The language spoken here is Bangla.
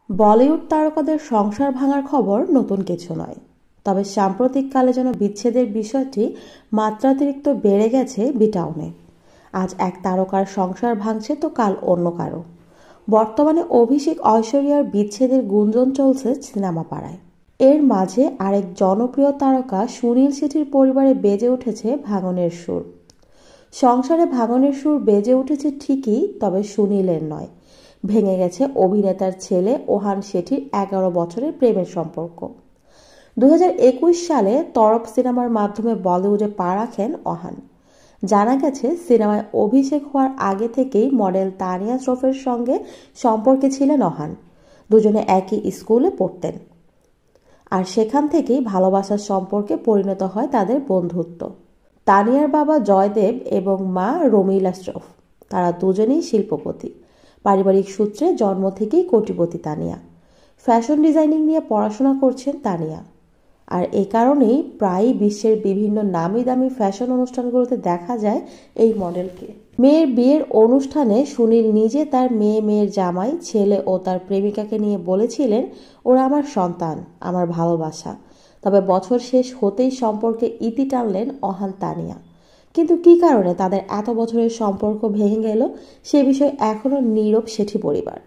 বলিউড তারকাদের সংসার ভাঙার খবর নতুন কিছু নয়, তবে সাম্প্রতিককালে যেন বিচ্ছেদের বিষয়টি মাত্রাতিরিক্ত বেড়ে গেছে বিটাউনে। আজ এক তারকার সংসার ভাঙছে তো কাল অন্য কারো। বর্তমানে অভিষেক ঐশ্বরিয়ার বিচ্ছেদের গুঞ্জন চলছে সিনেমা পাড়ায়। এর মাঝে আরেক জনপ্রিয় তারকা সুনীল শেঠির পরিবারে বেজে উঠেছে ভাঙনের সুর। সংসারে ভাঙনের সুর বেজে উঠেছে ঠিকই, তবে সুনীলের নয়। ভেঙে গেছে অভিনেতার ছেলে ওহান শেঠির 11 বছরের প্রেমের সম্পর্ক। 2021 সালে তরফ সিনেমার মাধ্যমে বলিউডে পা রাখেন ওহান। জানা গেছে সিনেমায় অভিষেক হওয়ার আগে থেকেই মডেল তানিয়া শ্রফের সঙ্গে সম্পর্কে ছিলেন ওহান। দুজনে একই স্কুলে পড়তেন, আর সেখান থেকেই ভালোবাসার সম্পর্কে পরিণত হয় তাদের বন্ধুত্ব। তানিয়ার বাবা জয়দেব এবং মা রমিলা শ্রফ, তারা দুজনেই শিল্পপতি। পারিবারিক সূত্রে জন্ম থেকেই কোটিপতি তানিয়া। ফ্যাশন ডিজাইনিং নিয়ে পড়াশোনা করছেন তানিয়া, আর এ কারণেই প্রায়ই বিশ্বের বিভিন্ন নামি দামি ফ্যাশন অনুষ্ঠানগুলোতে দেখা যায় এই মডেলকে। মেয়ের বিয়ের অনুষ্ঠানে সুনীল নিজে তার মেয়ের জামাই, ছেলে ও তার প্রেমিকাকে নিয়ে বলেছিলেন, ওরা আমার সন্তান, আমার ভালোবাসা। তবে বছর শেষ হতেই সম্পর্কে ইতি টানলেন ওহান তানিয়া। কিন্তু কী কারণে তাদের এত বছরের সম্পর্ক ভেঙে গেল, সে বিষয়ে এখনও নীরব শেঠি পরিবার।